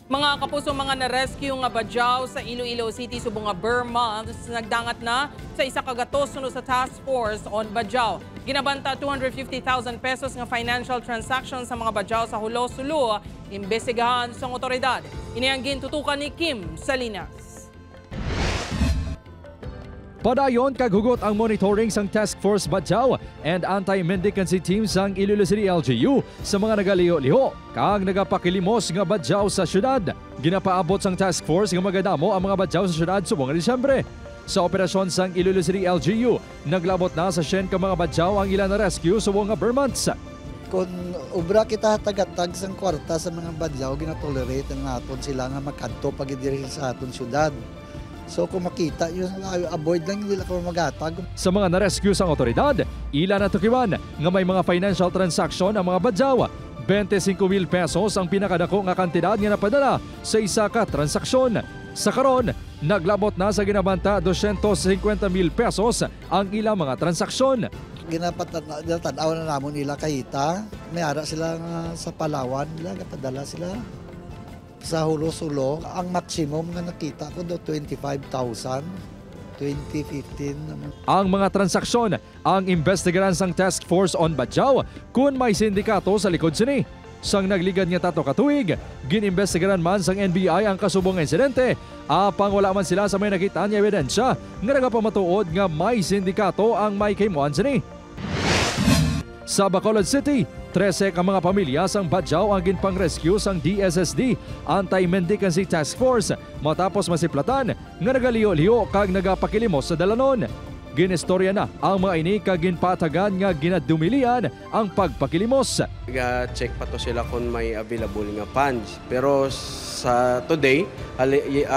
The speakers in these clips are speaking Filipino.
Mga kapuso, mga na-rescue nga badyaw sa Iloilo City subong nga Burma nagdangat na sa isa ka gatosuno sa task force on badyaw. Ginabanta 250,000 pesos nga financial transaction sa mga badyaw sa Hulo-Sulu, imbestigahan sa otoridad. Ini ang gintutukan ni Kim Salinas. Padayon kaghugot ang monitoring sang Task Force Badyaw and Anti-Mendicancy Team sang Iloilo City LGU sa mga nagaliho-liho kag nagapakilimos nga badyaw sa syudad. Ginapaabot sang Task Force nga magadamo ang mga badyaw sa syudad subong nga Disyembre. Sa operasyon sang Iloilo City LGU, naglabot na sa 100 ka mga badyaw ang ilan na rescue subong nga Burmans. Kung ubra kita tagatag sang kwarta sa mga badyaw, ginatolerate ang aton sila nga makadto pagidiri sa aton syudad. So kung makita, yung avoid lang nila kung magatag. Sa mga na-rescue sang otoridad, ilan na tukiwan nga may mga financial transaction ang mga badyaw. 25,000 pesos ang pinakadako nga kantidad nga napadala sa isa ka transaksyon. Sa karon, naglabot na sa ginabanta 250,000 pesos ang ilang mga transaksyon. Ginapatanaw na namon nila kahita. May ara sila sa Palawan, nila kapadala sila. Sa Hulo-Sulu, ang maximum nga nakita ko do 25,000, 2015 naman. Ang mga transaksyon ang investigaran sang Task Force on Badyaw kung may sindikato sa likod sini. Sang nagligad nga tato katuig, ginimbestigaran man sang NBI ang kasubong insidente, apang wala man sila sa may nakita nga ebidensya nga nagapamatuod nga may sindikato ang may kaymuan sini. Sa Bacolod City, 13 ka mga pamilya sang badyaw ang ginpang-rescue sang DSSD Anti-Mendicancy Task Force matapos masiplatan nga nagaliho-liho kag nagapakilimos sa dalanon. Ginistorya na ang mga ini kag ginpatagan nga ginadumilian ang pagpakilimos. Check pa to sila kung may available nga funds. Pero sa today,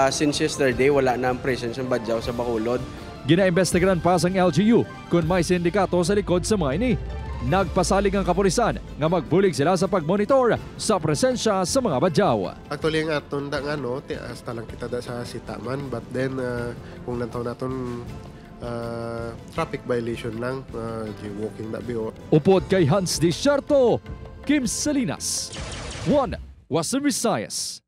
since yesterday, wala na ang presence ng badyaw sa Bacolod. Ginaimbestigaran pa sang LGU kung may sindikato sa likod sa mga ini. Nagpasalig ang kapulisan nga magbulig sila sa pagmonitor sa presensya sa mga badyaw. Actually, ang aton da nga no, hasta lang kita da sa sitaman, but then kung nantaw naton traffic violation lang, walking na biyo. Upod kay Hans Desierto, Kim Salinas, One Western Visayas.